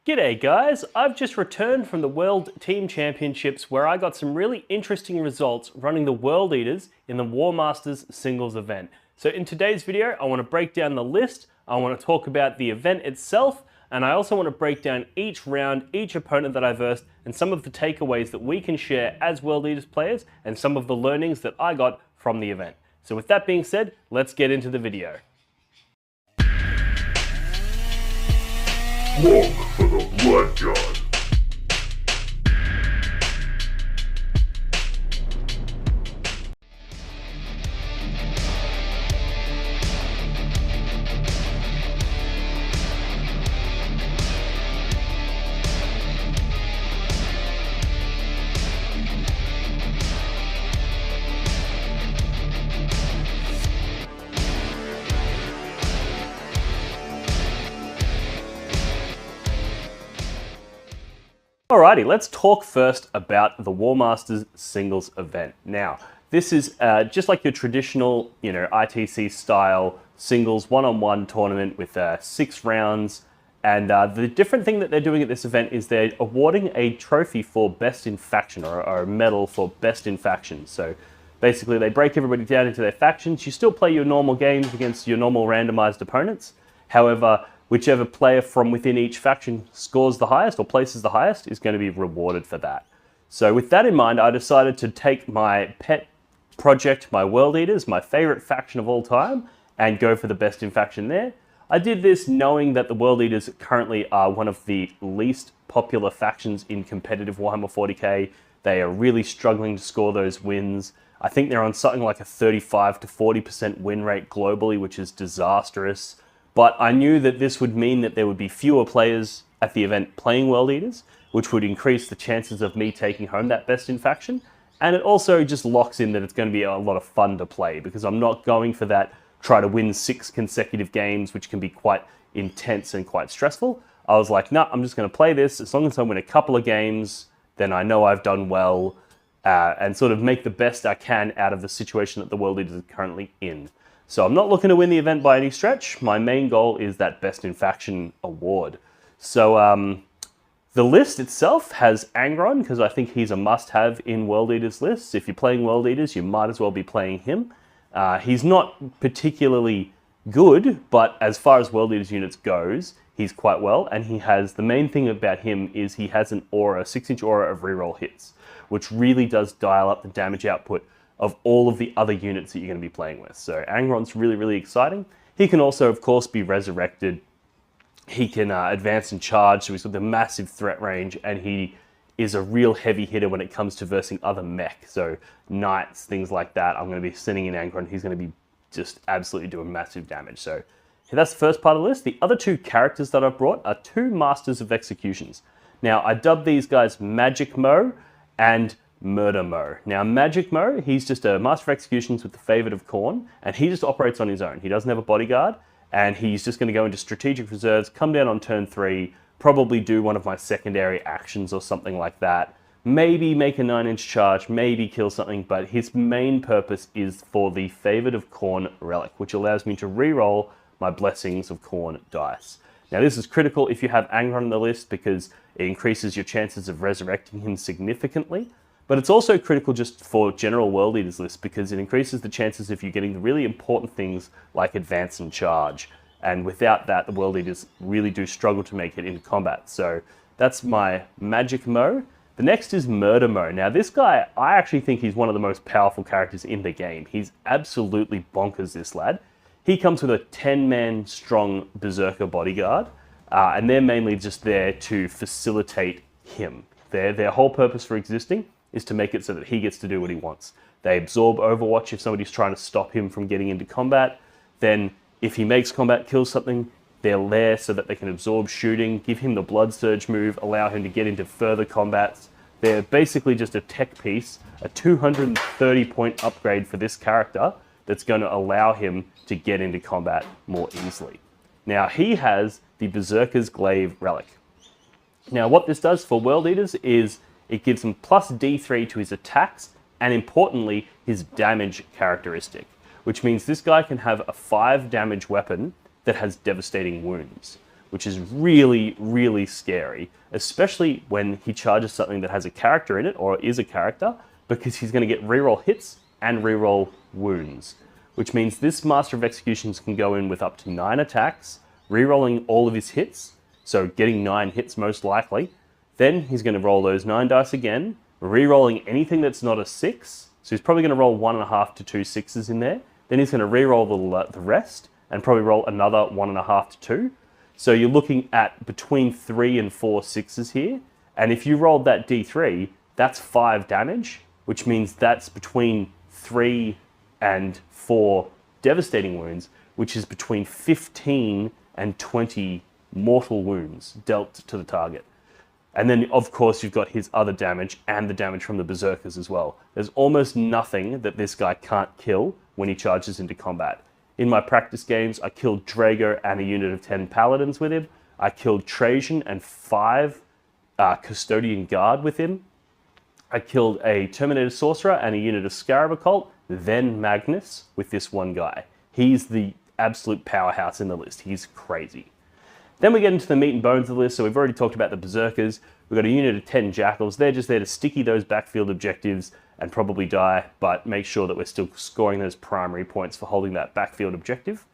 G'day guys, I've just returned from the World Team Championships where I got some really interesting results running the World Eaters in the Warmasters singles event. So in today's video, I want to break down the list, I want to talk about the event itself, and I also want to break down each round, each opponent that I versed, and some of the takeaways that we can share as World Eaters players, and some of the learnings that I got from the event. So with that being said, let's get into the video. Look for the blood god. Alrighty, let's talk first about the Warmasters singles event. Now, this is just like your traditional, ITC style singles one-on-one tournament with 6 rounds. And the different thing that they're doing at this event is they're awarding a trophy for best in faction, or a medal for best in faction. So basically they break everybody down into their factions. You still play your normal games against your normal randomized opponents. However, whichever player from within each faction scores the highest or places the highest is going to be rewarded for that. So with that in mind, I decided to take my pet project, my World Eaters, my favorite faction of all time, and go for the best in faction there. I did this knowing that the World Eaters currently are one of the least popular factions in competitive Warhammer 40k. They are really struggling to score those wins. I think they're on something like a 35 to 40% win rate globally, which is disastrous. But I knew that this would mean that there would be fewer players at the event playing World Eaters, which would increase the chances of me taking home that best in faction. And it also just locks in that it's going to be a lot of fun to play, because I'm not going for that try to win 6 consecutive games, which can be quite intense and quite stressful. I was like, nah, I'm just going to play this. As long as I win a couple of games, then I know I've done well, and sort of make the best I can out of the situation that the World Eaters are currently in. So I'm not looking to win the event by any stretch. My main goal is that Best in Faction award. So the list itself has Angron, because I think he's a must-have in World Eaters lists. If you're playing World Eaters, you might as well be playing him. He's not particularly good, but as far as World Eaters units goes, he's quite well. And he has, the main thing about him is he has an aura, a 6-inch aura of reroll hits, which really does dial up the damage output of all of the other units that you're going to be playing with. So Angron's really, really exciting. He can also, of course, be resurrected. He can advance and charge, so he's got the massive threat range, and he is a real heavy hitter when it comes to versing other mech. So knights, things like that. I'm going to be sending in Angron. He's going to be just absolutely doing massive damage. So that's the first part of the list. The other 2 characters that I've brought are 2 Masters of Executions. Now, I dubbed these guys Magic Mo and Murder Mo. Now, Magic Mo, he's just a Master of Executions with the Favourite of Khorne, and he just operates on his own. He doesn't have a bodyguard, and he's just going to go into strategic reserves, come down on turn 3, probably do one of my secondary actions or something like that, maybe make a 9-inch charge, maybe kill something, but his main purpose is for the Favourite of Khorne relic, which allows me to reroll my Blessings of Khorne dice. Now, this is critical if you have Angron on the list, because it increases your chances of resurrecting him significantly. But it's also critical just for general World Eaters list, because it increases the chances of you getting the really important things like advance and charge. And without that, the World Eaters really do struggle to make it into combat. So that's my Magic Mo. The next is Murder Mo. Now this guy, I actually think he's one of the most powerful characters in the game. He's absolutely bonkers, this lad. He comes with a 10-man strong Berserker bodyguard, and they're mainly just there to facilitate him. Their whole purpose for existing is to make it so that he gets to do what he wants. They absorb Overwatch if somebody's trying to stop him from getting into combat. Then if he makes combat kill something, they're there so that they can absorb shooting, give him the Blood Surge move, allow him to get into further combats. They're basically just a tech piece, a 230 point upgrade for this character that's going to allow him to get into combat more easily. Now he has the Berserker's Glaive relic. Now what this does for World Eaters is it gives him plus D3 to his attacks, and importantly, his damage characteristic, which means this guy can have a 5 damage weapon that has devastating wounds, which is really, really scary, especially when he charges something that has a character in it, or is a character, because he's going to get reroll hits and reroll wounds, which means this Master of Executions can go in with up to 9 attacks, rerolling all of his hits, so getting 9 hits most likely. Then he's going to roll those 9 dice again, rerolling anything that's not a 6, so he's probably going to roll 1.5 to 2 6s in there. Then he's going to reroll the rest, and probably roll another 1.5 to 2. So you're looking at between 3 and 4 6s here. And if you rolled that D3, that's 5 damage, which means that's between 3 and 4 devastating wounds, which is between 15 and 20 mortal wounds dealt to the target. And then, of course, you've got his other damage and the damage from the Berserkers as well. There's almost nothing that this guy can't kill when he charges into combat. In my practice games, I killed Drago and a unit of 10 Paladins with him. I killed Trajan and 5 Custodian Guard with him. I killed a Terminator Sorcerer and a unit of Scarab Occult, then Magnus with this one guy. He's the absolute powerhouse in the list. He's crazy. Then we get into the meat and bones of the list. So we've already talked about the Berserkers. We've got a unit of 10 Jackals. They're just there to sticky those backfield objectives and probably die, but make sure that we're still scoring those primary points for holding that backfield objective.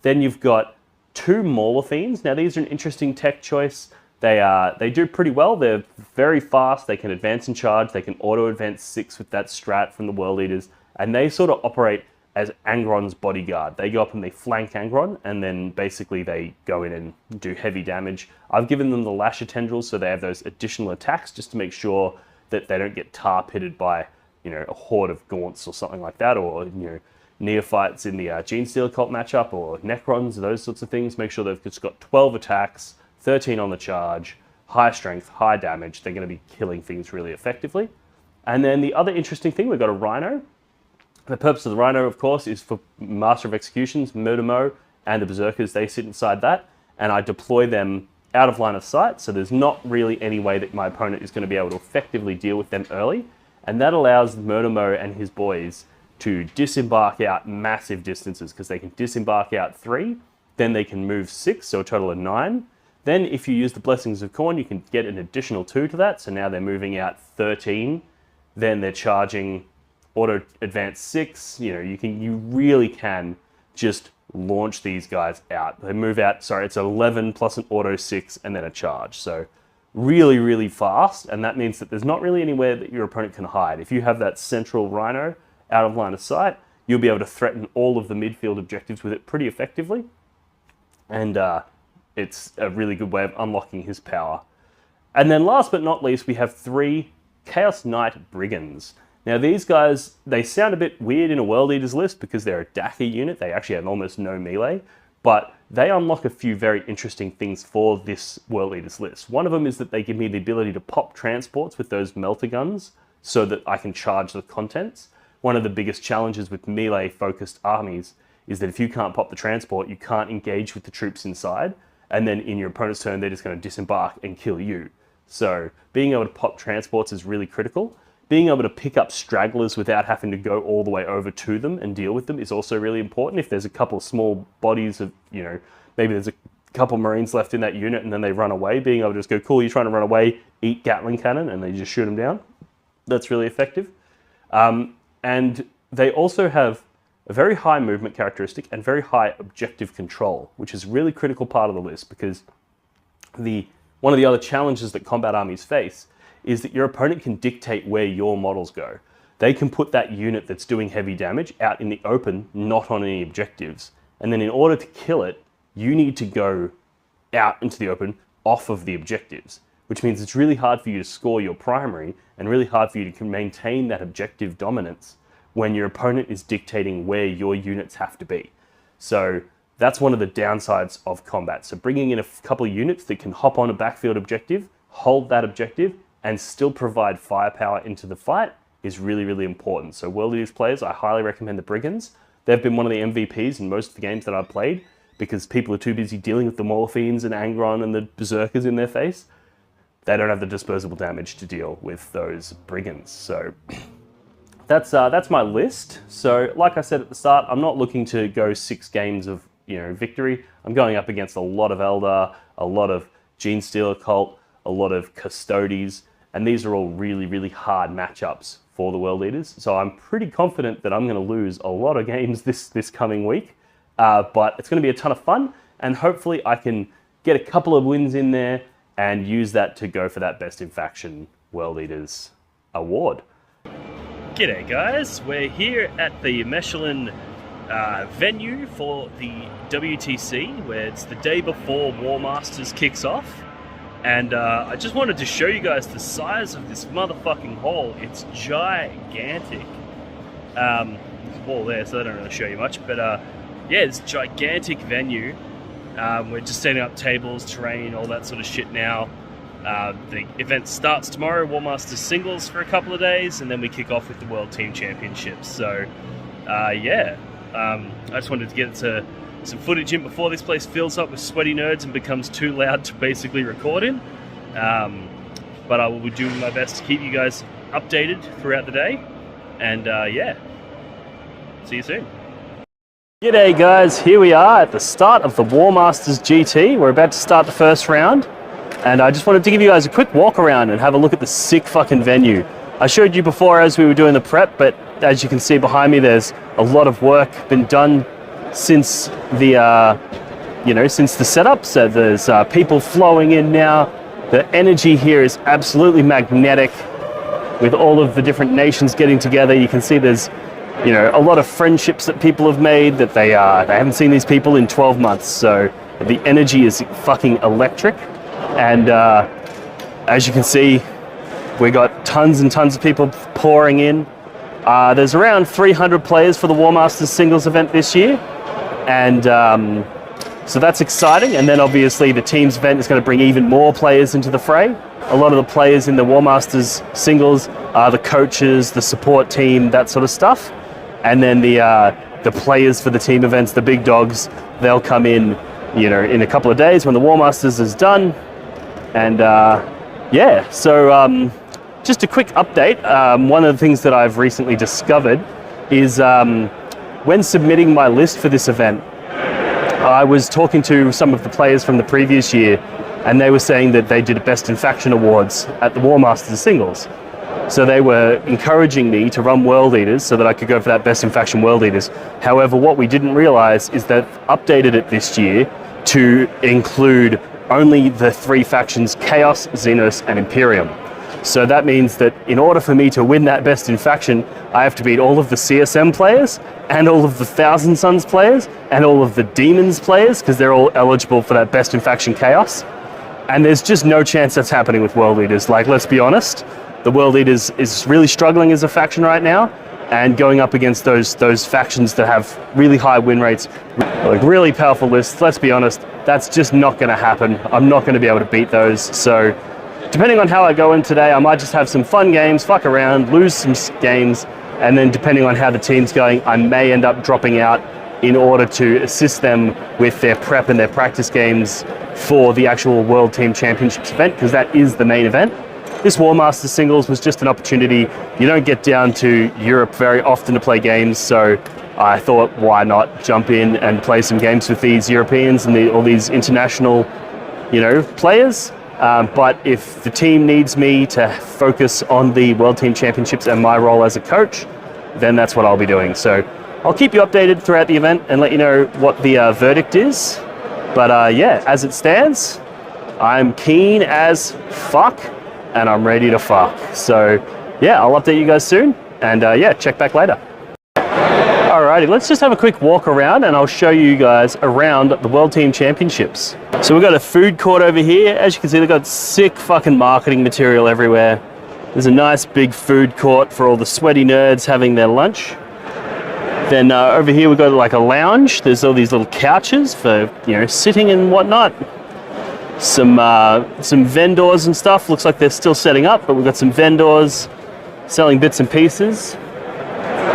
Then you've got 2 Mauler Fiends. Now these are an interesting tech choice. They do pretty well. They're very fast. They can advance and charge. They can auto-advance 6 with that strat from the World Eaters. And they sort of operate as Angron's bodyguard. They go up and they flank Angron, and then basically they go in and do heavy damage. I've given them the Lasher Tendrils, so they have those additional attacks just to make sure that they don't get tar-pitted by, you know, a horde of Gaunts or something like that, or, you know, Neophytes in the Genestealer Cult matchup, or Necrons, those sorts of things. Make sure they've just got 12 attacks, 13 on the charge, high strength, high damage. They're going to be killing things really effectively. And then the other interesting thing, we've got a Rhino. The purpose of the Rhino, of course, is for Master of Executions, Murdermo, and the Berserkers. They sit inside that, and I deploy them out of line of sight, so there's not really any way that my opponent is going to be able to effectively deal with them early, and that allows Murdermo and his boys to disembark out massive distances, because they can disembark out 3, then they can move 6, so a total of 9. Then if you use the Blessings of Khorne, you can get an additional 2 to that, so now they're moving out 13, then they're charging auto advance 6, you know, you really can just launch these guys out. They move out, sorry, it's 11 plus an auto 6 and then a charge. So really, really fast, and that means that there's not really anywhere that your opponent can hide. If you have that central Rhino out of line of sight, you'll be able to threaten all of the midfield objectives with it pretty effectively. And it's a really good way of unlocking his power. And then last but not least, we have 3 Chaos Knight Brigands. Now these guys, they sound a bit weird in a World Eaters list because they're a Daka unit. They actually have almost no melee, but they unlock a few very interesting things for this World Eaters list. One of them is that they give me the ability to pop transports with those melter guns so that I can charge the contents. One of the biggest challenges with melee-focused armies is that if you can't pop the transport, you can't engage with the troops inside, and then in your opponent's turn, they're just going to disembark and kill you. So being able to pop transports is really critical. Being able to pick up stragglers without having to go all the way over to them and deal with them is also really important. If there's a couple of small bodies of, you know, maybe there's a couple of Marines left in that unit and then they run away, being able to just go, cool, you're trying to run away, eat Gatling cannon, and they just shoot them down. That's really effective. And they also have a very high movement characteristic and very high objective control, which is a really critical part of the list, because one of the other challenges that combat armies face is that your opponent can dictate where your models go. They can put that unit that's doing heavy damage out in the open, not on any objectives. And then in order to kill it, you need to go out into the open off of the objectives, which means it's really hard for you to score your primary and really hard for you to maintain that objective dominance when your opponent is dictating where your units have to be. So that's one of the downsides of combat. So bringing in a couple of units that can hop on a backfield objective, hold that objective, and still provide firepower into the fight is really, really important. So World Eaters players, I highly recommend the Brigands. They've been one of the MVPs in most of the games that I've played because people are too busy dealing with the Mauler Fiends and Angron and the Berserkers in their face. They don't have the disposable damage to deal with those Brigands. So that's my list. So like I said at the start, I'm not looking to go 6 games of victory. I'm going up against a lot of Eldar, a lot of Gene Stealer Cult, a lot of Custodes, and these are all really, really hard matchups for the World Eaters. So I'm pretty confident that I'm going to lose a lot of games this coming week, but it's going to be a ton of fun, and hopefully I can get a couple of wins in there and use that to go for that Best in Faction World Eaters award. G'day guys, we're here at the Mechelin venue for the WTC, where it's the day before Warmasters kicks off. And I just wanted to show you guys the size of this motherfucking hall. It's gigantic. There's a wall there, so I don't really show you much, but yeah, it's a gigantic venue. We're just setting up tables, terrain, all that sort of shit now. The event starts tomorrow, Warmasters singles for a couple of days, and then we kick off with the World Team Championships. So, yeah, I just wanted to get to some footage in before this place fills up with sweaty nerds and becomes too loud to basically record in. But I will be doing my best to keep you guys updated throughout the day. And yeah, see you soon. G'day guys, here we are at the start of the Warmasters GT. We're about to start the first round. And I just wanted to give you guys a quick walk around and have a look at the sick fucking venue. I showed you before as we were doing the prep, but as you can see behind me, there's a lot of work been done since the, since the setup. So there's people flowing in now. The energy here is absolutely magnetic with all of the different nations getting together. You can see there's, a lot of friendships that people have made that they haven't seen these people in 12 months. So the energy is fucking electric. And as you can see, we got tons and tons of people pouring in. There's around 300 players for the Warmasters singles event this year. And so that's exciting. And then obviously the teams event is going to bring even more players into the fray. A lot of the players in the Warmasters singles are the coaches, the support team, that sort of stuff. And then the players for the team events, the big dogs, they'll come in, in a couple of days when the Warmasters is done. And yeah, so just a quick update. One of the things that I've recently discovered is when submitting my list for this event, I was talking to some of the players from the previous year, and they were saying that they did Best in Faction awards at the Warmasters singles. So they were encouraging me to run World Eaters so that I could go for that Best in Faction World Eaters. However, what we didn't realize is that updated it this year to include only the 3 factions, Chaos, Xenos, and Imperium. So that means that in order for me to win that Best in Faction, I have to beat all of the CSM players, and all of the Thousand Sons players, and all of the Demons players, because they're all eligible for that Best in Faction Chaos. And there's just no chance that's happening with World Eaters. Like, let's be honest, the World Eaters is really struggling as a faction right now, and going up against those factions that have really high win rates, like really powerful lists, let's be honest, that's just not going to happen. I'm not going to be able to beat those. So depending on how I go in today, I might just have some fun games, fuck around, lose some games, and then depending on how the team's going, I may end up dropping out in order to assist them with their prep and their practice games for the actual World Team Championships event, because that is the main event. This Warmasters singles was just an opportunity. You don't get down to Europe very often to play games, so I thought, why not jump in and play some games with these Europeans and all these international, players. But if the team needs me to focus on the World Team Championships and my role as a coach, then that's what I'll be doing. So I'll keep you updated throughout the event and let you know what the verdict is. But yeah, as it stands, I'm keen as fuck and I'm ready to fuck. So yeah, I'll update you guys soon, and yeah, check back later. Alrighty, let's just have a quick walk around and I'll show you guys around the World Team Championships. So we've got a food court over here. As you can see, they've got sick fucking marketing material everywhere. There's a nice big food court for all the sweaty nerds having their lunch. Then over here we've got like a lounge. There's all these little couches for, sitting and whatnot. Some vendors and stuff. Looks like they're still setting up, but we've got some vendors selling bits and pieces.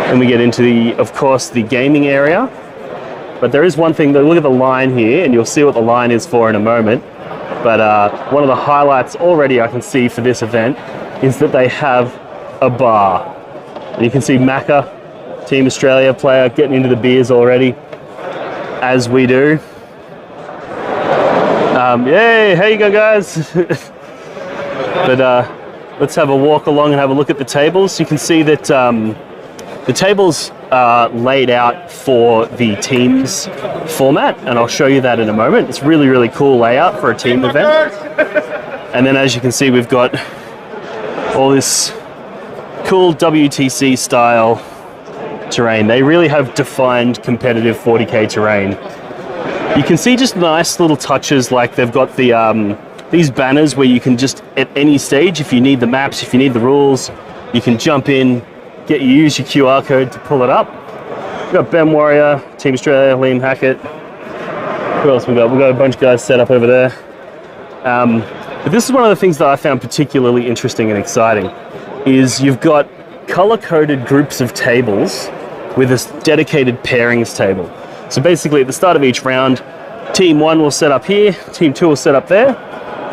And we get into of course, the gaming area. But there is one thing, look at the line here, and you'll see what the line is for in a moment. But one of the highlights already I can see for this event is that they have a bar. And you can see Macca, Team Australia player, getting into the beers already. as we do. Yay, how you go, guys? But let's have a walk along and have a look at the tables. You can see that the tables are laid out for the teams format, and I'll show you that in a moment. It's really, really cool layout for a team event. And then as you can see, we've got all this cool WTC style terrain. They really have defined competitive 40k terrain. You can see just nice little touches, like they've got the these banners where you can just, at any stage, if you need the maps, if you need the rules, you can jump in, use your QR code to pull it up. We've got Ben Warrior, Team Australia, Liam Hackett. Who else we got? We've got a bunch of guys set up over there. But this is one of the things that I found particularly interesting and exciting, is you've got color-coded groups of tables with this dedicated pairings table. So basically at the start of each round, Team 1 will set up here, Team 2 will set up there.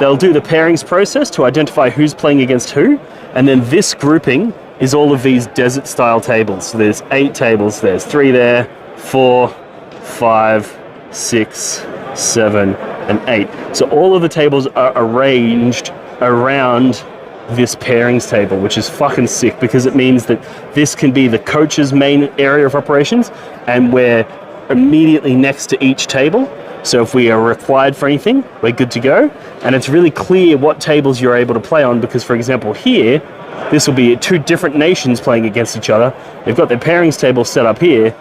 They'll do the pairings process to identify who's playing against who, and then this grouping is all of these desert-style tables. So there's 8 tables, there's 3 there, 4, 5, 6, 7, and 8. So all of the tables are arranged around this pairings table, which is fucking sick, because it means that this can be the coach's main area of operations, and we're immediately next to each table. So if we are required for anything, we're good to go. And it's really clear what tables you're able to play on, because for example here, this will be 2 different nations playing against each other. They've got their pairings table set up here,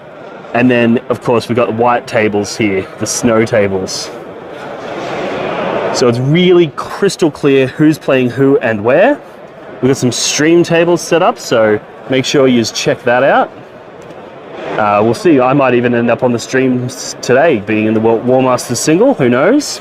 and then of course we've got the white tables here, the snow tables. So it's really crystal clear who's playing who and where. We've got some stream tables set up, so make sure you just check that out. We'll see, I might even end up on the streams today, being in the Warmasters single, who knows?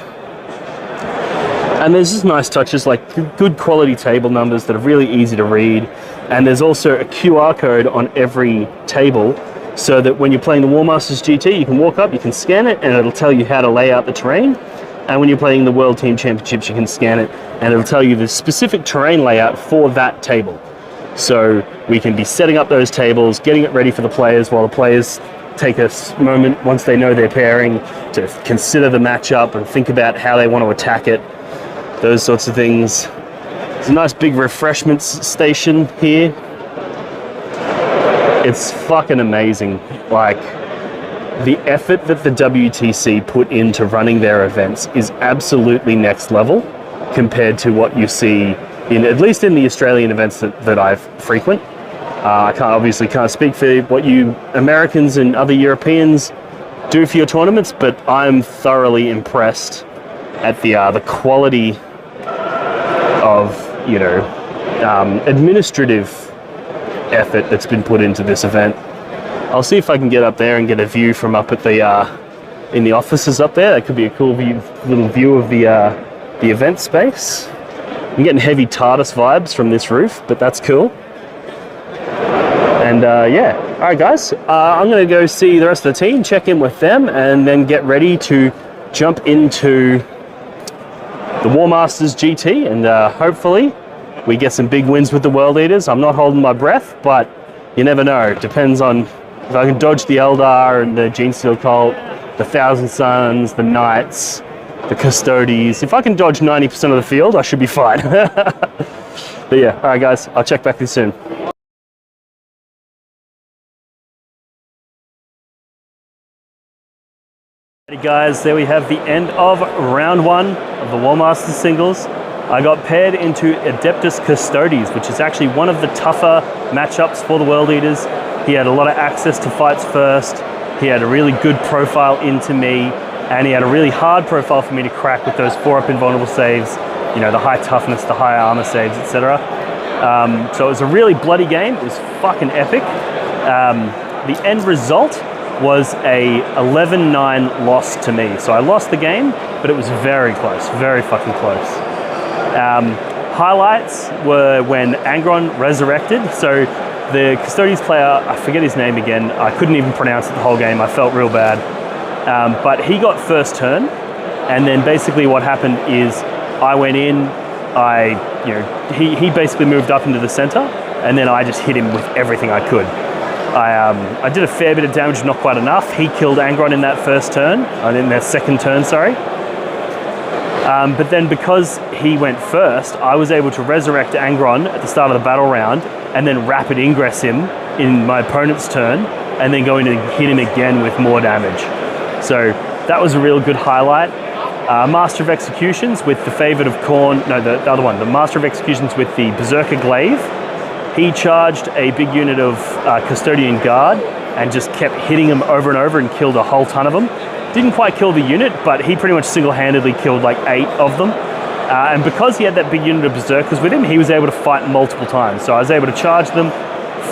And there's just nice touches, like good quality table numbers that are really easy to read. And there's also a QR code on every table, so that when you're playing the Warmasters GT, you can walk up, you can scan it, and it'll tell you how to lay out the terrain. And when you're playing the World Team Championships, you can scan it, and it'll tell you the specific terrain layout for that table. So we can be setting up those tables, getting it ready for the players, while the players take a moment, once they know their pairing, to consider the matchup and think about how they want to attack it, those sorts of things. There's a nice big refreshments station here. It's fucking amazing. Like, the effort that the WTC put into running their events is absolutely next level compared to what you see at least in the Australian events that I frequent. I obviously can't speak for what you Americans and other Europeans do for your tournaments, but I'm thoroughly impressed at the quality of, administrative effort that's been put into this event. I'll see if I can get up there and get a view from up at in the offices up there. That could be a cool little view of the event space. I'm getting heavy TARDIS vibes from this roof, but that's cool. And yeah, all right guys, I'm gonna go see the rest of the team, check in with them, and then get ready to jump into the Warmasters GT, and hopefully we get some big wins with the World Eaters. I'm not holding my breath, but you never know. Depends on if I can dodge the Eldar and the Gene Steel Cult, the Thousand Suns, the Knights, the Custodies. If I can dodge 90% of the field, I should be fine. But yeah, all right guys, I'll check back with you soon. Hey guys, there we have the end of round 1 of the Warmasters singles. I got paired into Adeptus Custodes, which is actually one of the tougher matchups for the World Eaters. He had a lot of access to fights first. He had a really good profile into me, and he had a really hard profile for me to crack with those 4-up invulnerable saves, the high toughness, the high armor saves, etc. So it was a really bloody game. It was fucking epic. The end result was a 11-9 loss to me. So I lost the game, but it was very close, very fucking close. Highlights were when Angron resurrected. So the Custodes player, I forget his name again, I couldn't even pronounce it the whole game, I felt real bad. But he got first turn, and then basically what happened is I went in, he basically moved up into the center, and then I just hit him with everything I could. I did a fair bit of damage, not quite enough. He killed Angron in that first turn, in that second turn, sorry. But then because he went first, I was able to resurrect Angron at the start of the battle round and then rapid ingress him in my opponent's turn and then go in and hit him again with more damage. So that was a real good highlight. Master of Executions with the Favourite of Khorne, no, the other one, the Master of Executions with the Berserker Glaive. He charged a big unit of Custodian Guard and just kept hitting them over and over and killed a whole ton of them. Didn't quite kill the unit, but he pretty much single-handedly killed like 8 of them. And because he had that big unit of Berserkers with him, he was able to fight multiple times. So I was able to charge them,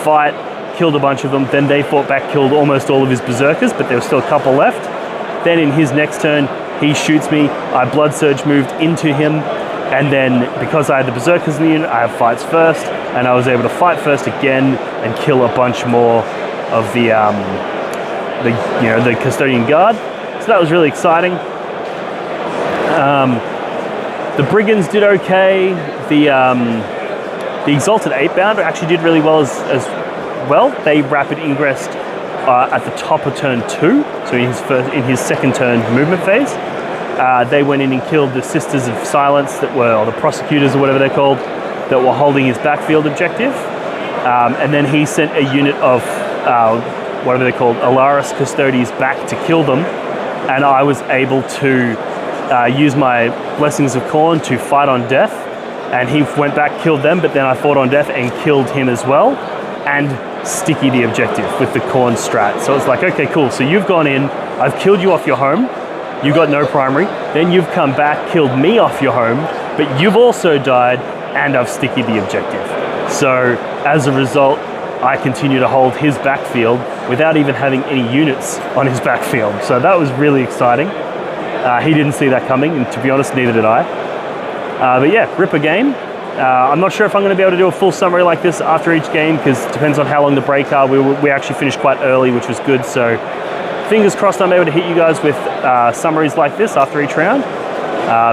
fight, killed a bunch of them, then they fought back, killed almost all of his Berserkers, but there was still a couple left. Then in his next turn, he shoots me, I Blood Surge moved into him, and then because I had the Berserkers in the unit, I have fights first, and I was able to fight first again and kill a bunch more of the Custodian Guard. So that was really exciting. The Brigands did okay. The Exalted 8-Bounder actually did really well as well. They rapid ingressed at the top of turn 2, so in his second turn movement phase. They went in and killed the Sisters of Silence or the Prosecutors or whatever they're called, that were holding his backfield objective. And then he sent a unit of whatever they're called, Alaris Custodes back to kill them. And I was able to use my Blessings of Khorne to fight on death. And he went back, killed them, but then I fought on death and killed him as well. And sticky the objective with the Khorne strat. So it's like, okay, cool. So you've gone in, I've killed you off your home, you got no primary, then you've come back, killed me off your home, but you've also died, and I've sticky the objective. So as a result, I continue to hold his backfield without even having any units on his backfield. So that was really exciting. He didn't see that coming, and to be honest, neither did I. But yeah, ripper game. I'm not sure if I'm going to be able to do a full summary like this after each game, because it depends on how long the break are. We actually finished quite early, which was good. So fingers crossed I'm able to hit you guys with summaries like this after each round.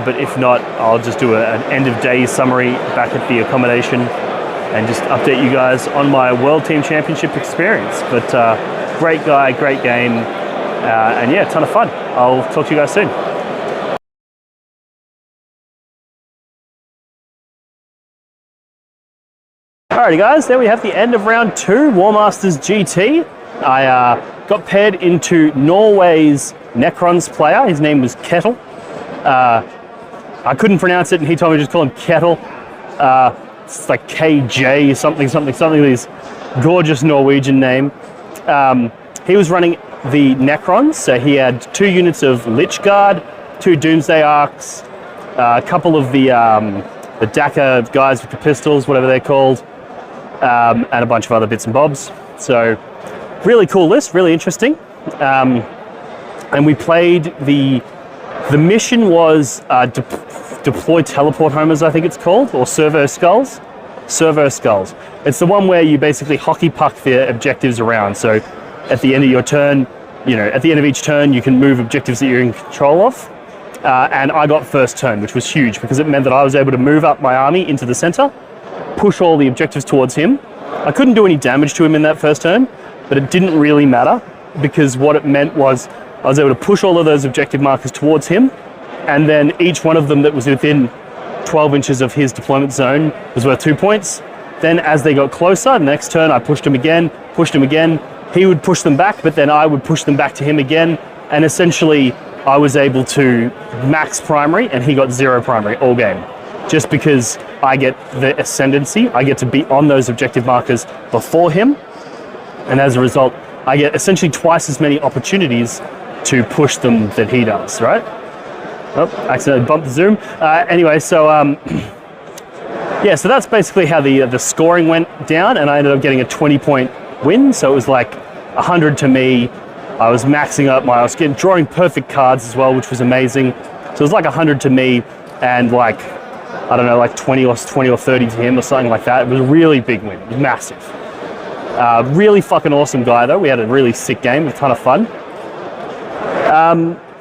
But if not, I'll just do an end of day summary back at the accommodation and just update you guys on my World Team Championship experience. But great guy, great game, and yeah, ton of fun. I'll talk to you guys soon. Alrighty guys, there we have the end of round 2, Warmasters GT. I got paired into Norway's Necrons player. His name was Kettle. I couldn't pronounce it, and he told me to just call him Kettle. It's like KJ something, this gorgeous Norwegian name. He was running the Necrons, so he had 2 units of Lich Guard, 2 Doomsday Arcs, a couple of the Daka guys with the pistols, whatever they're called, and a bunch of other bits and bobs. So really cool list, really interesting. And we played the mission was deploy teleport homers, I think it's called, or servo skulls. Servo skulls. It's the one where you basically hockey puck the objectives around. So at the end of your turn, at the end of each turn, you can move objectives that you're in control of. And I got first turn, which was huge because it meant that I was able to move up my army into the center, push all the objectives towards him. I couldn't do any damage to him in that first turn, but it didn't really matter because what it meant was I was able to push all of those objective markers towards him, and then each one of them that was within 12 inches of his deployment zone was worth 2 points. Then as they got closer, the next turn I pushed him again, he would push them back, but then I would push them back to him again, and essentially I was able to max primary and he got 0 primary all game. Just because I get the ascendancy, I get to be on those objective markers before him, and as a result, I get essentially twice as many opportunities to push them that he does, right? Oh, accidentally bumped the zoom. Anyway, so yeah, so that's basically how the scoring went down, and I ended up getting a 20-point win. So it was like 100 to me. I was maxing up I was drawing perfect cards as well, which was amazing. So it was like 100 to me, and like, I don't know, like 20 or 30 to him or something like that. It was a really big win. It was massive. Really fucking awesome guy though. We had a really sick game, a ton of fun.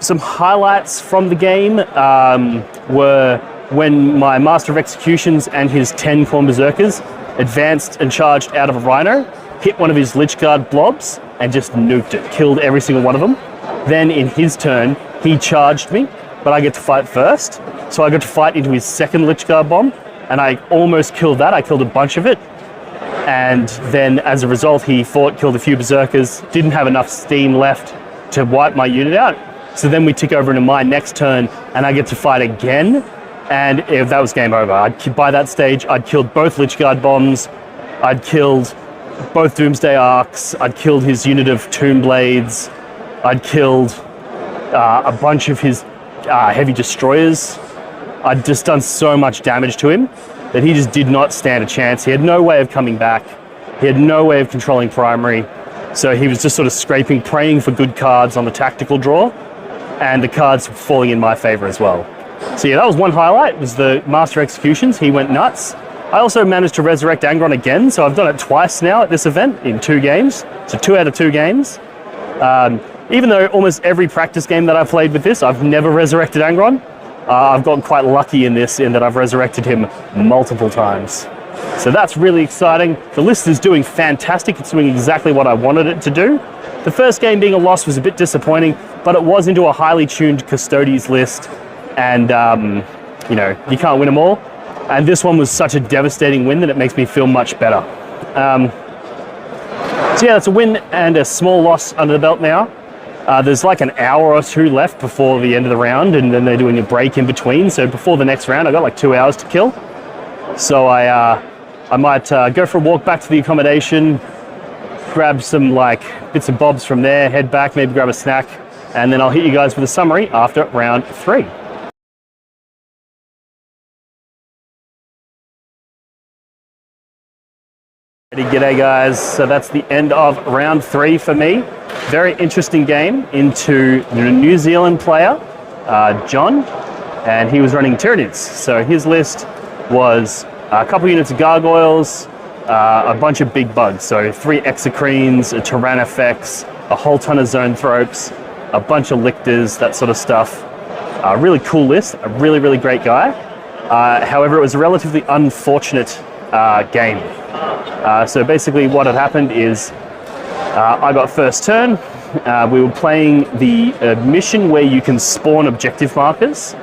Some highlights from the game were when my Master of Executions and his 10 Khorne Berserkers advanced and charged out of a rhino, hit one of his Lich Guard blobs, and just nuked it. Killed every single one of them. Then in his turn, he charged me, but I get to fight first. So I got to fight into his second Lich Guard bomb, and I almost killed that. I killed a bunch of it. And then as a result, he fought, killed a few berserkers, didn't have enough steam left to wipe my unit out. So then we tick over into my next turn, and I get to fight again. And that was game over. By that stage, I'd killed both Lich Guard bombs. I'd killed both Doomsday Arcs. I'd killed his unit of Tomb Blades. I'd killed a bunch of his heavy destroyers. I'd just done so much damage to him that he just did not stand a chance. He had no way of coming back. He had no way of controlling primary. So he was just sort of scraping, praying for good cards on the tactical draw, and the cards were falling in my favor as well. So yeah, that was one highlight, was the Master Executions. He went nuts. I also managed to resurrect Angron again, so I've done it twice now at this event in 2 games. So 2 out of 2 games. Even though almost every practice game that I've played with this, I've never resurrected Angron. I've gotten quite lucky in this, in that I've resurrected him multiple times. So that's really exciting. The list is doing fantastic. It's doing exactly what I wanted it to do. The first game being a loss was a bit disappointing, but it was into a highly tuned Custodes list, and you know, you can't win them all. And this one was such a devastating win that it makes me feel much better. So yeah, it's a win and a small loss under the belt now. There's like an hour or 2 left before the end of the round, and then they're doing a break in between. So before the next round, I got like 2 hours to kill. So I might go for a walk back to the accommodation, grab some like bits and bobs from there, head back, maybe grab a snack, and then I'll hit you guys with a summary after round 3. G'day guys, so that's the end of round 3 for me. Very interesting game into the New Zealand player, John, and he was running Tyranids. So his list was a couple units of gargoyles, a bunch of big bugs, so 3 exocrines, a Tyrannofex, a whole ton of Zoanthropes, a bunch of lictors, that sort of stuff. A really cool list, a really, really great guy. However, it was a relatively unfortunate game. So basically what had happened is I got first turn. We were playing the mission where you can spawn objective markers,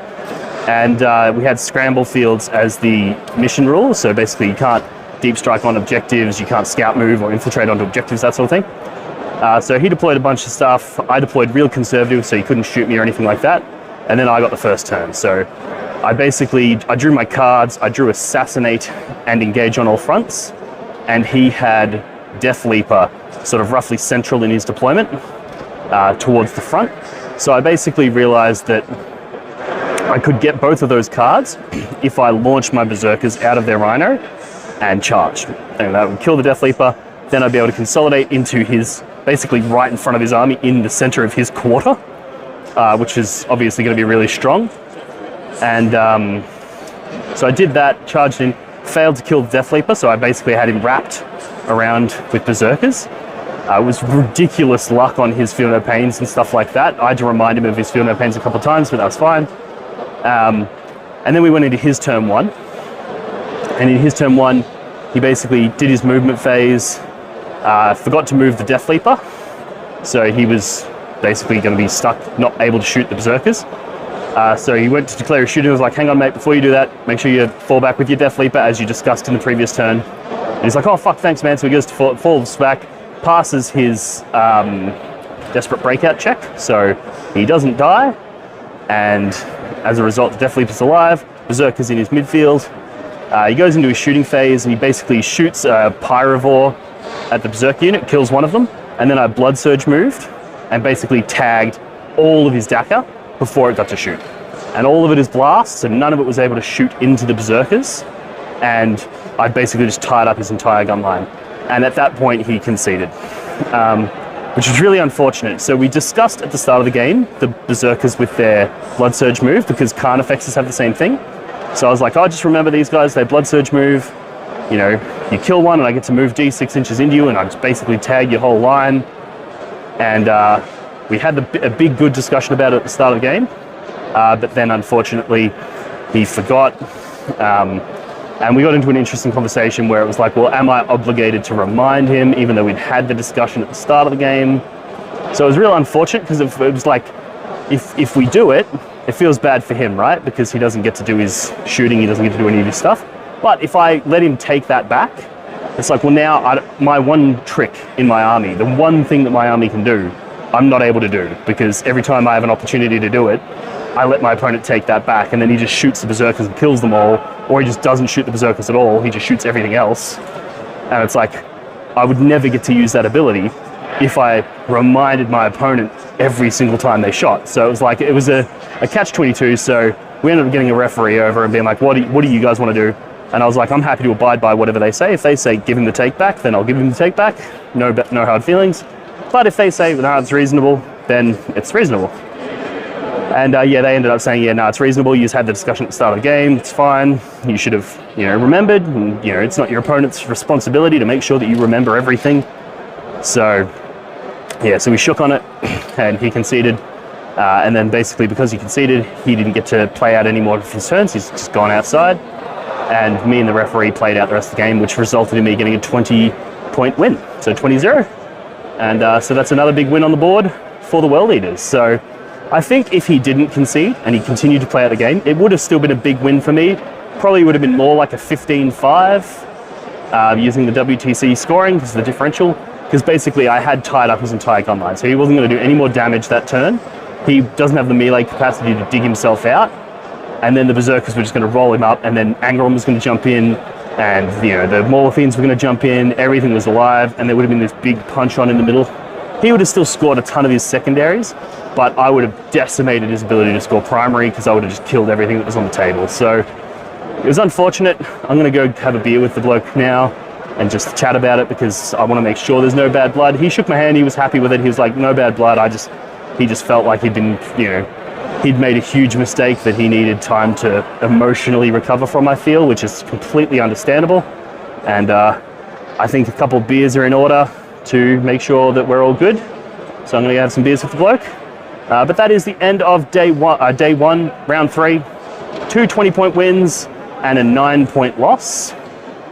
and we had scramble fields as the mission rule. So basically you can't deep strike on objectives, you can't scout move or infiltrate onto objectives, that sort of thing. So he deployed a bunch of stuff. I deployed real conservative, so he couldn't shoot me or anything like that. And then I got the first turn. So I drew my cards, I drew Assassinate and Engage on all fronts, and he had Death Leaper sort of roughly central in his deployment towards the front. So I basically realized that I could get both of those cards if I launched my Berserkers out of their Rhino and charged. And that would kill the Death Leaper, then I'd be able to consolidate into his, basically right in front of his army in the center of his quarter, which is obviously going to be really strong. And so I did that, charged in, failed to kill the Death Leaper, so I basically had him wrapped around with Berserkers. It was ridiculous luck on his Feel No Pains and stuff like that. I had to remind him of his Feel No Pains a couple of times, but that was fine. And then we went into his turn 1. And in his turn 1, he basically did his movement phase, forgot to move the Death Leaper, so he was basically going to be stuck, not able to shoot the Berserkers. So he went to declare a shooting. I was like, hang on mate, before you do that, make sure you fall back with your Death Leaper as you discussed in the previous turn. And he's like, oh fuck, thanks man. So he goes to falls back, passes his Desperate Breakout check, so he doesn't die, and as a result the Death Leaper's alive, Berserker's in his midfield. He goes into his shooting phase and he basically shoots a Pyrovore at the Berserker unit, kills one of them, and then I Blood Surge moved and basically tagged all of his Daka before it got to shoot. And all of it is blast, so none of it was able to shoot into the Berserkers, and I basically just tied up his entire gun line. And at that point he conceded, which was really unfortunate. So we discussed at the start of the game the Berserkers with their Blood Surge move, because Carnifexes have the same thing. So I was like, oh, just remember these guys, they Blood Surge move, you know, you kill one and I get to move D6 inches into you and I just basically tag your whole line. And we had a big good discussion about it at the start of the game, but then unfortunately he forgot. And we got into an interesting conversation where it was like, well, am I obligated to remind him, even though we'd had the discussion at the start of the game? So it was real unfortunate, because it was like, if we do it, it feels bad for him, right? Because he doesn't get to do his shooting, he doesn't get to do any of his stuff. But if I let him take that back, it's like, well, now my one trick in my army, the one thing that my army can do, I'm not able to do, because every time I have an opportunity to do it, I let my opponent take that back, and then he just shoots the berserkers and kills them all, or he just doesn't shoot the berserkers at all, he just shoots everything else. And it's like, I would never get to use that ability if I reminded my opponent every single time they shot. So it was like, it was a catch-22, so we ended up getting a referee over and being like, what do you guys want to do? And I was like, I'm happy to abide by whatever they say. If they say give him the take back, then I'll give him the take back. No hard feelings. But if they say, no, it's reasonable, then it's reasonable. And yeah, they ended up saying, yeah, no, it's reasonable. You just had the discussion at the start of the game. It's fine. You should have, remembered. And, it's not your opponent's responsibility to make sure that you remember everything. So, yeah, so we shook on it, and he conceded. And then basically, because he conceded, he didn't get to play out any more of his turns. He's just gone outside. And me and the referee played out the rest of the game, which resulted in me getting a 20-point win. So 20-0. And so that's another big win on the board for the World Eaters. So I think if he didn't concede and he continued to play out the game, it would have still been a big win for me. Probably would have been more like a 15-5 using the WTC scoring, because the differential. Because basically I had tied up his entire gun line, so he wasn't going to do any more damage that turn. He doesn't have the melee capacity to dig himself out. And then the berserkers were just going to roll him up, and then Angron was going to jump in, and the Maulafines were going to jump in. Everything was alive, and there would have been this big punch on in the middle. He would have still scored a ton of his secondaries, but I would have decimated his ability to score primary, because I would have just killed everything that was on the table. So it was unfortunate. I'm going to go have a beer with the bloke now and just chat about it, because I want to make sure there's no bad blood. He shook my hand. He was happy with it. He was like, no bad blood. He just felt like he'd been, he'd made a huge mistake that he needed time to emotionally recover from, I feel, which is completely understandable. And I think a couple of beers are in order to make sure that we're all good. So I'm going to go have some beers with the bloke. But that is the end of day one, round 3. 2 20-point wins and a 9-point loss.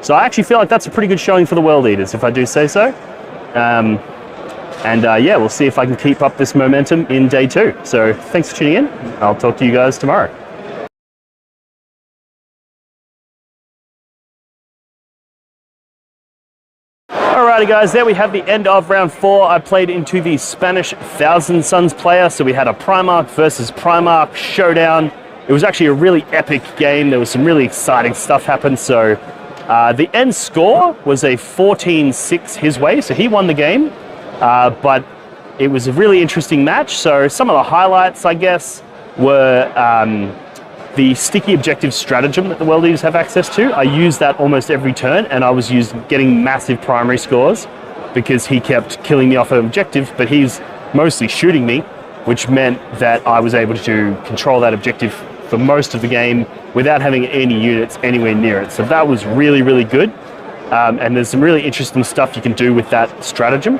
So I actually feel like that's a pretty good showing for the World Eaters, if I do say so. Yeah, we'll see if I can keep up this momentum in day 2. So thanks for tuning in. I'll talk to you guys tomorrow. Alrighty guys, there we have the end of round 4. I played into the Spanish Thousand Suns player, so we had a Primarch versus Primarch showdown. It was actually a really epic game. There was some really exciting stuff happened. So the end score was a 14-6 his way, so he won the game. But it was a really interesting match. So some of the highlights, I guess, were the sticky objective stratagem that the World Eaters have access to. I used that almost every turn, and I was getting massive primary scores because he kept killing me off an objective, but he's mostly shooting me, which meant that I was able to control that objective for most of the game without having any units anywhere near it. So that was really, really good. And there's some really interesting stuff you can do with that stratagem.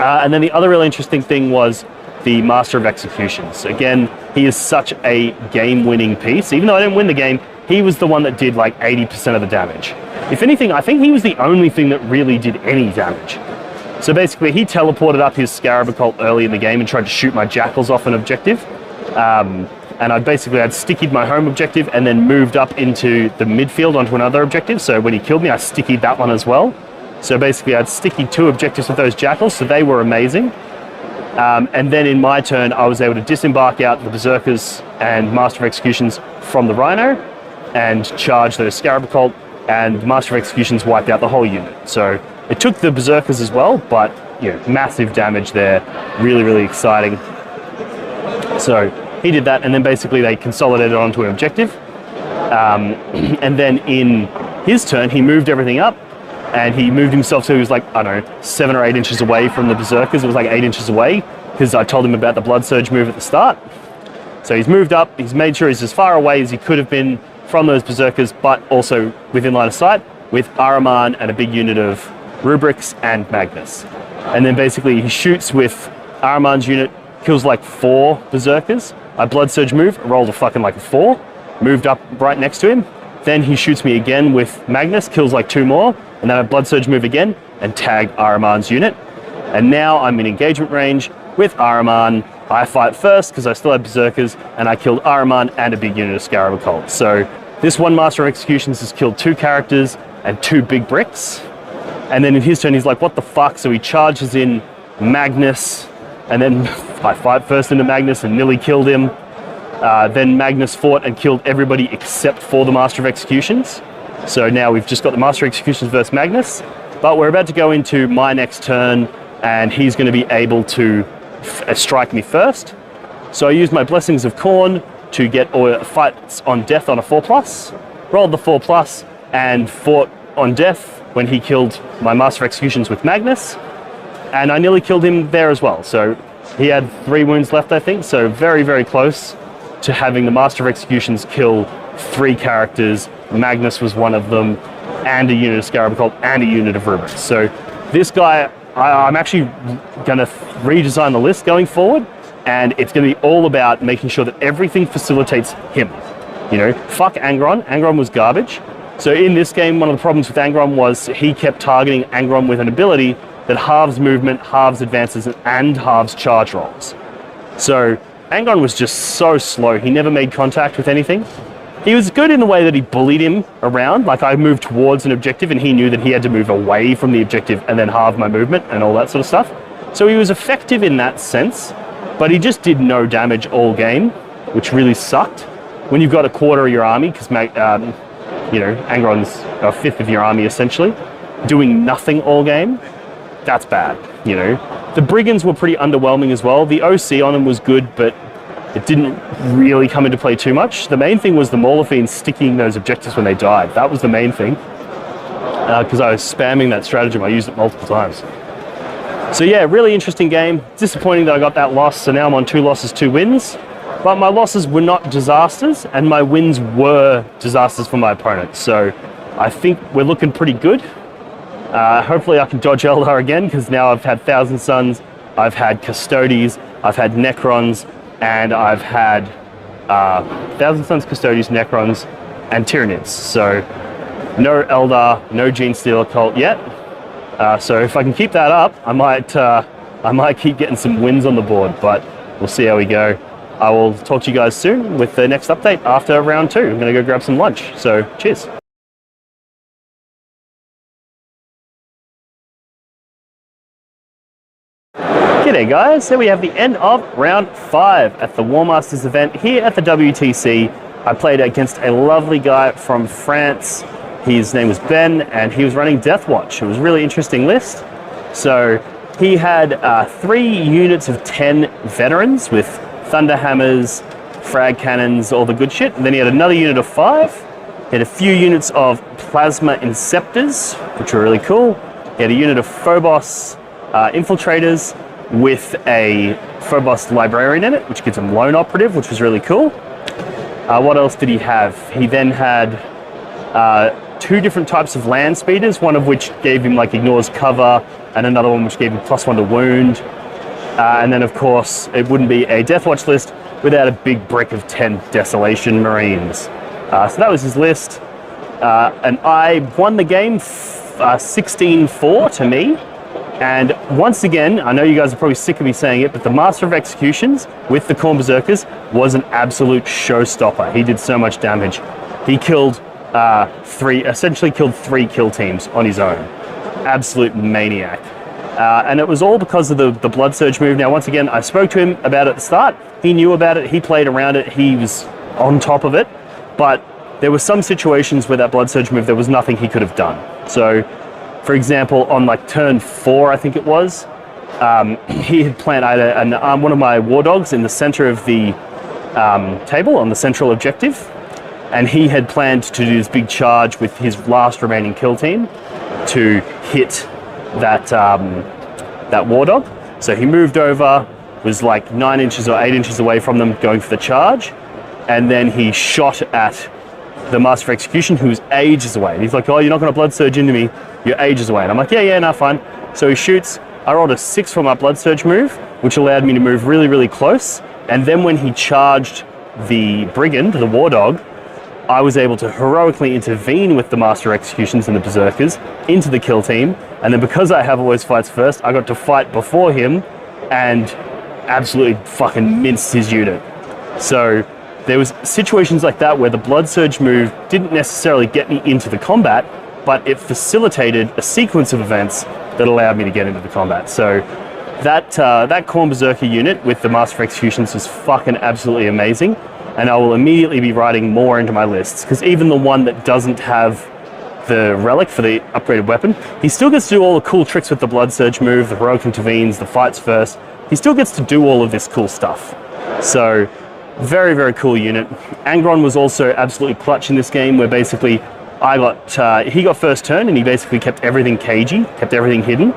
And then the other really interesting thing was the Master of Executions. Again, he is such a game-winning piece. Even though I didn't win the game, he was the one that did like 80% of the damage. If anything, I think he was the only thing that really did any damage. So basically, he teleported up his Scarab Occult early in the game and tried to shoot my Jackals off an objective. And I'd stickied my home objective and then moved up into the midfield onto another objective. So when he killed me, I stickied that one as well. So basically, I'd stickied 2 objectives with those Jackals, so they were amazing. And then in my turn, I was able to disembark out the Berserkers and Master of Executions from the Rhino and charge those Scarab Occult, and Master of Executions wiped out the whole unit. So it took the Berserkers as well, but massive damage there. Really, really exciting. So he did that, and then basically they consolidated onto an objective. And then in his turn, he moved everything up, and he moved himself to, he was like, I don't know, 7 or 8 inches away from the Berserkers. It was like 8 inches away, because I told him about the Blood Surge move at the start. So he's moved up, he's made sure he's as far away as he could have been from those Berserkers, but also within line of sight, with Ahriman and a big unit of Rubrics and Magnus. And then basically he shoots with Ahriman's unit, kills like 4 Berserkers. I Blood Surge move, rolled a fucking like a 4, moved up right next to him, Then he shoots me again with Magnus, kills like 2 more, and then I Blood Surge move again and tag Ahriman's unit. And now I'm in engagement range with Ahriman. I fight first because I still have Berserkers, and I killed Ahriman and a big unit of Scarab Occult. So this one Master of Executions has killed 2 characters and 2 big bricks. And then in his turn, he's like, what the fuck? So he charges in Magnus, and then I fight first into Magnus and nearly killed him. Then Magnus fought and killed everybody except for the Master of Executions. So now we've just got the Master of Executions versus Magnus, but we're about to go into my next turn, and he's going to be able to strike me first. So I used my Blessings of Khorne to get fights on death on a 4+, rolled the 4+, and fought on death when he killed my Master of Executions with Magnus, and I nearly killed him there as well. So he had 3 wounds left, I think, so very, very close to having the Master of Executions kill 3 characters. Magnus was one of them, and a unit of Scarab Occult, and a unit of Rubens. So this guy, I'm actually going to redesign the list going forward, and it's going to be all about making sure that everything facilitates him. You know, fuck Angron. Angron was garbage. So in this game, one of the problems with Angron was he kept targeting Angron with an ability that halves movement, halves advances, and halves charge rolls. So Angron was just so slow. He never made contact with anything. He was good in the way that he bullied him around. Like, I moved towards an objective and he knew that he had to move away from the objective and then halve my movement and all that sort of stuff. So he was effective in that sense, but he just did no damage all game, which really sucked. When you've got a quarter of your army, because you know, Angron's a 5th of your army essentially, doing nothing all game, that's bad, you know. The Brigands were pretty underwhelming as well. The OC on them was good, but it didn't really come into play too much. The main thing was the Mauler Fiends sticking those objectives when they died. That was the main thing, because I was spamming that stratagem. I used it multiple times. So yeah, really interesting game. Disappointing that I got that loss, so now I'm on 2 losses, 2 wins. But my losses were not disasters, and my wins were disasters for my opponent. So I think we're looking pretty good. Hopefully I can dodge Eldar again, because now I've had Thousand Sons, I've had Custodes, I've had Necrons, and I've had Thousand Sons, Custodes, Necrons, and Tyranids. So no Eldar, no Gene Stealer Cult yet. So if I can keep that up, I might keep getting some wins on the board, but we'll see how we go. I will talk to you guys soon with the next update after round 2. I'm going to go grab some lunch. So cheers. G'day guys, so we have the end of round 5 at the Warmasters event here at the WTC. I played against a lovely guy from France. His name was Ben, and he was running Deathwatch. It was a really interesting list. So he had 3 units of 10 veterans with Thunderhammers, frag cannons, all the good shit. And then he had another unit of 5. He had a few units of Plasma Inceptors, which were really cool. He had a unit of Phobos Infiltrators with a Phobos Librarian in it, which gives him Lone Operative, which was really cool. What else did he have? He then had 2 different types of land speeders, one of which gave him like ignores cover, and another one which gave him +1 to wound. And then of course, it wouldn't be a Deathwatch list without a big brick of 10 Desolation Marines. So that was his list. And I won the game 16-4 to me. And once again, I know you guys are probably sick of me saying it, but the Master of Executions with the Khorne Berserkers was an absolute showstopper. He did so much damage. He killed essentially killed 3 kill teams on his own. Absolute maniac. And it was all because of the Blood Surge move. Now, once again, I spoke to him about it at the start. He knew about it. He played around it. He was on top of it. But there were some situations where that Blood Surge move, there was nothing he could have done. So, for example, on like turn 4, I think it was, he had planned, I had one of my War Dogs in the center of the table on the central objective. And he had planned to do this big charge with his last remaining kill team to hit that War Dog. So he moved over, was like 9 inches or 8 inches away from them going for the charge, and then he shot at the Master of Execution, who was ages away. And he's like, oh, you're not going to Blood Surge into me, you're ages away. And I'm like, yeah, no, fine. So he shoots. I rolled a 6 for my Blood Surge move, which allowed me to move really, really close. And then when he charged the Brigand, the War Dog, I was able to heroically intervene with the Master Executions and the Berserkers into the kill team, and then because I have always fights first, I got to fight before him and absolutely fucking minced his unit. So there was situations like that where the Blood Surge move didn't necessarily get me into the combat, but it facilitated a sequence of events that allowed me to get into the combat. So that Khorne Berserker unit with the Master Executions was fucking absolutely amazing, and I will immediately be writing more into my lists, because even the one that doesn't have the relic for the upgraded weapon, he still gets to do all the cool tricks with the Blood Surge move, the heroic intervenes, the fights first. He still gets to do all of this cool stuff. So very, very cool unit. Angron was also absolutely clutch in this game, where basically he got first turn and he basically kept everything cagey, kept everything hidden,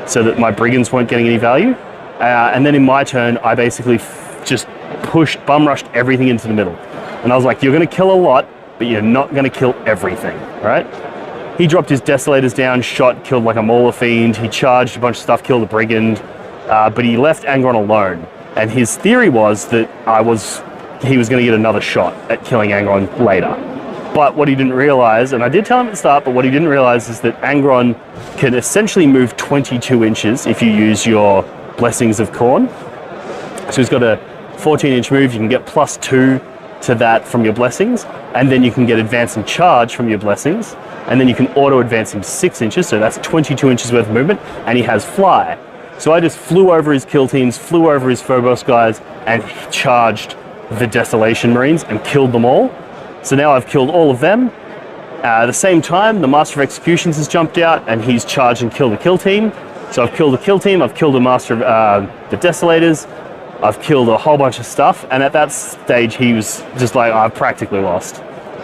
so that my brigands weren't getting any value. And then in my turn, I basically just bum rushed everything into the middle. And I was like, you're going to kill a lot, but you're not going to kill everything, right? He dropped his Desolators down, killed like a Mauler Fiend. He charged a bunch of stuff, killed a Brigand, but he left Angron alone. And his theory was that he was going to get another shot at killing Angron later. But what he didn't realize, and I did tell him at the start, but what he didn't realize is that Angron can essentially move 22 inches if you use your Blessings of Khorne. So he's got a 14-inch move. You can get +2 to that from your Blessings, and then you can get Advance and Charge from your Blessings, and then you can auto-advance him 6 inches, so that's 22 inches worth of movement, and he has Fly. So I just flew over his kill teams, flew over his Phobos guys, and charged the Desolation Marines and killed them all. So now I've killed all of them. At the same time, the Master of Executions has jumped out, and he's charged and killed the kill team. So I've killed the kill team, I've killed the Master of the Desolators, I've killed a whole bunch of stuff, and at that stage he was just like, I've practically lost.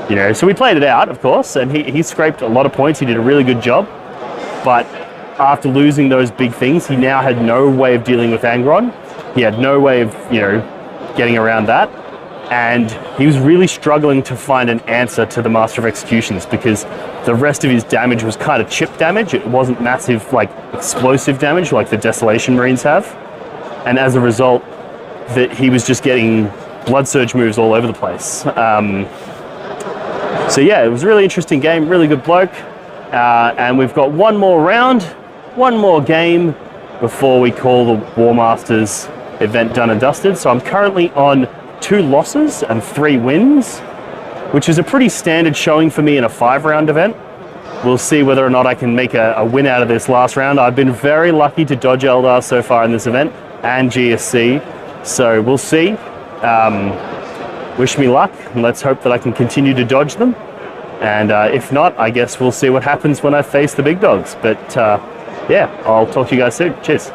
You know, so we played it out, of course, and he scraped a lot of points. He did a really good job, but after losing those big things, he now had no way of dealing with Angron. He had no way of, getting around that, and he was really struggling to find an answer to the Master of Executions, because the rest of his damage was kind of chip damage. It wasn't massive, like, explosive damage like the Desolation Marines have, and as a result, that he was just getting Blood Surge moves all over the place. So yeah, it was a really interesting game, really good bloke. And we've got one more round, one more game before we call the Warmasters event done and dusted. So I'm currently on 2 losses and 3 wins, which is a pretty standard showing for me in a 5-round event. We'll see whether or not I can make a win out of this last round. I've been very lucky to dodge Eldar so far in this event, and GSC. So we'll see. Wish me luck, and let's hope that I can continue to dodge them. And if not, I guess we'll see what happens when I face the big dogs. But yeah, I'll talk to you guys soon. Cheers.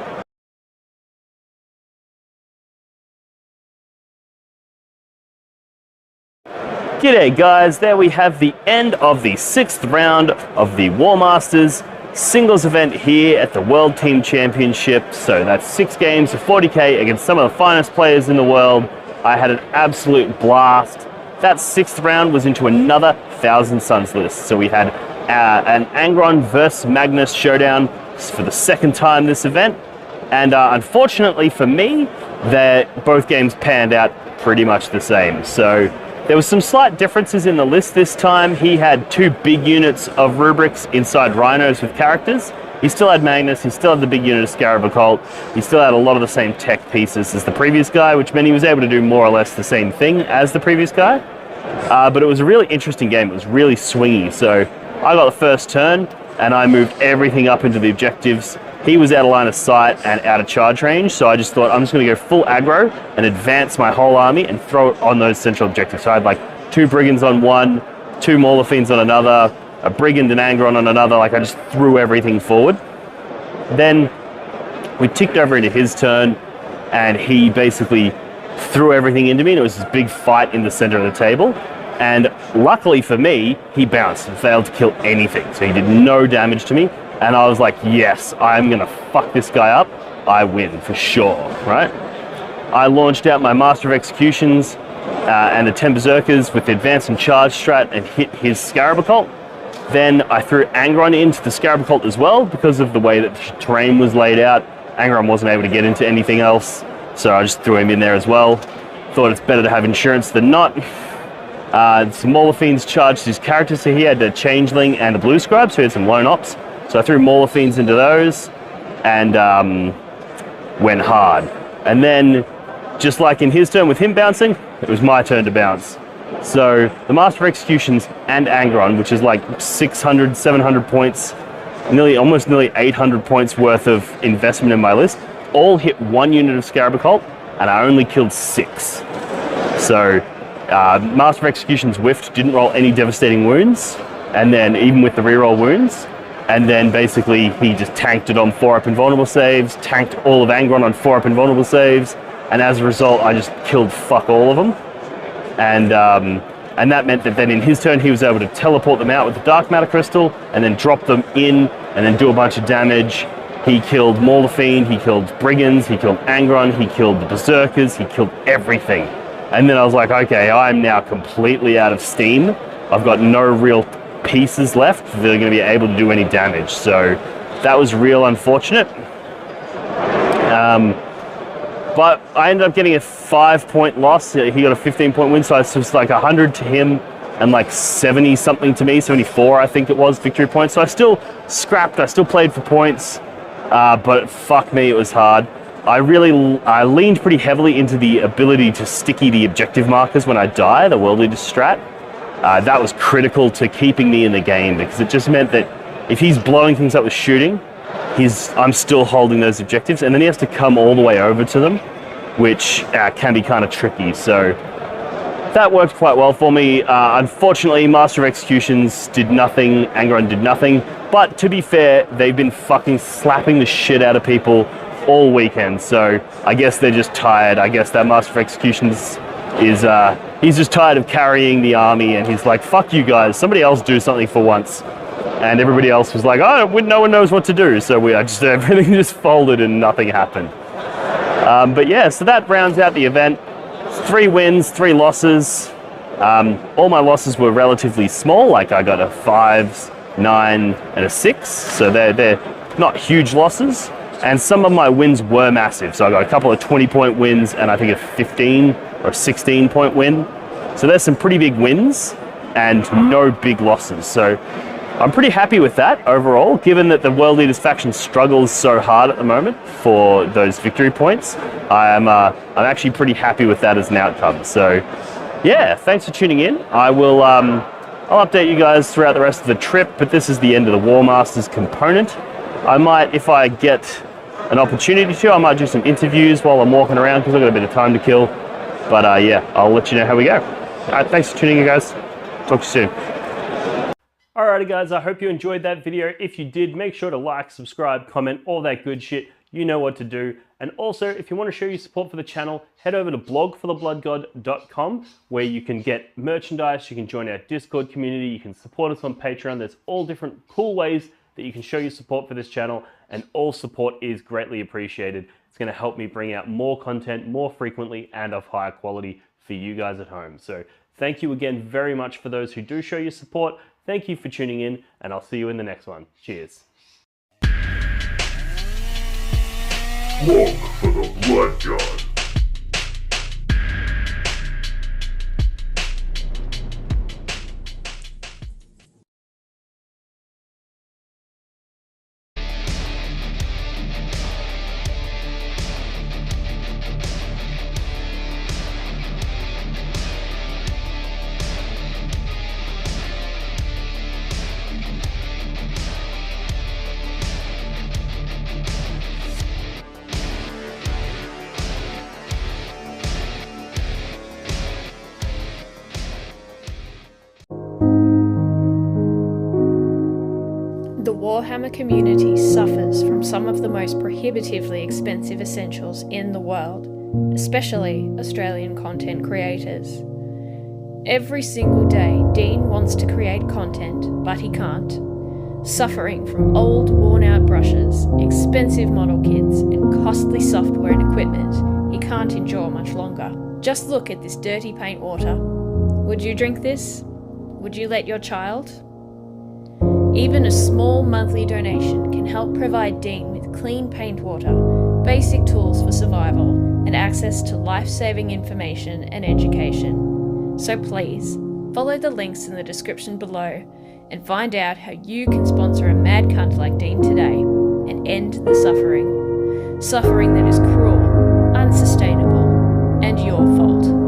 G'day guys, there we have the end of the 6th round of the Warmasters singles event here at the World Team Championship. So that's 6 games of 40k against some of the finest players in the world. I had an absolute blast. That 6th round was into another Thousand Suns list. So we had an Angron versus Magnus showdown for the 2nd time this event. And unfortunately for me, both games panned out pretty much the same. So there was some slight differences in the list this time. He had 2 big units of rubrics inside rhinos with characters. He still had Magnus, he still had the big unit of Scarab Occult, he still had a lot of the same tech pieces as the previous guy, which meant he was able to do more or less the same thing as the previous guy. But it was a really interesting game. It was really swingy. So I got the first turn and I moved everything up into the objectives. He was out of line of sight and out of charge range, so I just thought I'm just going to go full aggro and advance my whole army and throw it on those central objectives. So I had like 2 Brigands on one, 2 Mauler Fiends on another, a Brigand and Angron on another. Like, I just threw everything forward. Then we ticked over into his turn and he basically threw everything into me, and it was this big fight in the center of the table. And luckily for me, he bounced and failed to kill anything, so he did no damage to me. And I was like, yes, I'm gonna fuck this guy up. I win for sure, right? I launched out my Master of Executions and the 10 Berserkers with the Advance and Charge strat and hit his Scarab Occult. Then I threw Angron into the Scarab Occult as well, because of the way that the terrain was laid out. Angron wasn't able to get into anything else, so I just threw him in there as well. Thought it's better to have insurance than not. Some Mauler charged his characters, so he had a Changeling and a Blue Scribe, so he had some lone ops. So I threw Mauler into those and went hard. And then, just like in his turn with him bouncing, it was my turn to bounce. So the Master of Executions and Angeron, which is like 600, 700 points, almost nearly 800 points worth of investment in my list, all hit 1 unit of Scarab Occult, and I only killed 6. So Master of Executions whiffed, didn't roll any devastating wounds, and then even with the reroll wounds, and then basically he just tanked it on 4-up invulnerable saves, tanked all of Angeron on 4-up invulnerable saves, and as a result I just killed fuck all of them. And that meant that then in his turn he was able to teleport them out with the Dark Matter Crystal and then drop them in and then do a bunch of damage. He killed Mauler, he killed Brigands, he killed Angeron, he killed the Berserkers, he killed everything. And then I was like, okay, I'm now completely out of steam. I've got no real pieces left that are going to be able to do any damage. So that was real unfortunate. But I ended up getting a 5-point loss. He got a 15-point win, so it was like 100 to him and like 70 something to me, 74 I think it was, victory points. So I still scrapped, I still played for points, but fuck me, it was hard. I leaned pretty heavily into the ability to sticky the objective markers when I die, the World Leader strat. That was critical to keeping me in the game because it just meant that if he's blowing things up with shooting, I'm still holding those objectives, and then he has to come all the way over to them, which can be kind of tricky. So that worked quite well for me. Unfortunately, Master of Executions did nothing, Angeron did nothing, but to be fair, they've been fucking slapping the shit out of people all weekend, so I guess they're just tired. I guess that Master of Executions is, he's just tired of carrying the army, and he's like, fuck you guys, somebody else do something for once. And everybody else was like, oh, no one knows what to do. So everything just folded and nothing happened. But yeah, so that rounds out the event. 3 wins, 3 losses. All my losses were relatively small. Like I got a 5, 9, and a 6. So they're not huge losses. And some of my wins were massive. So I got a couple of 20-point wins and I think a 15 or 16-point win. So there's some pretty big wins and no big losses. So I'm pretty happy with that overall, given that the World Leaders faction struggles so hard at the moment for those victory points. I'm actually pretty happy with that as an outcome. So yeah, thanks for tuning in. I'll update you guys throughout the rest of the trip, but this is the end of the Warmasters component. I might, if I get an opportunity to, I might do some interviews while I'm walking around because I've got a bit of time to kill. But yeah, I'll let you know how we go. All right, thanks for tuning in, guys. Talk to you soon. Alrighty guys, I hope you enjoyed that video. If you did, make sure to like, subscribe, comment, all that good shit. You know what to do. And also, if you want to show your support for the channel, head over to blogforthebloodgod.com where you can get merchandise, you can join our Discord community, you can support us on Patreon. There's all different cool ways that you can show your support for this channel, and all support is greatly appreciated. It's going to help me bring out more content more frequently and of higher quality for you guys at home. So thank you again very much for those who do show your support. Thank you for tuning in, and I'll see you in the next one. Cheers. Walk for the Blood God. The Warhammer community suffers from some of the most prohibitively expensive essentials in the world, especially Australian content creators. Every single day, Dean wants to create content, but he can't. Suffering from old, worn-out brushes, expensive model kits, and costly software and equipment, he can't endure much longer. Just look at this dirty paint water. Would you drink this? Would you let your child? Even a small monthly donation can help provide Dean with clean paint water, basic tools for survival, and access to life-saving information and education. So please, Follow the links in the description below and find out how you can sponsor a mad cunt like Dean today and end the suffering. Suffering that is cruel, unsustainable, and your fault.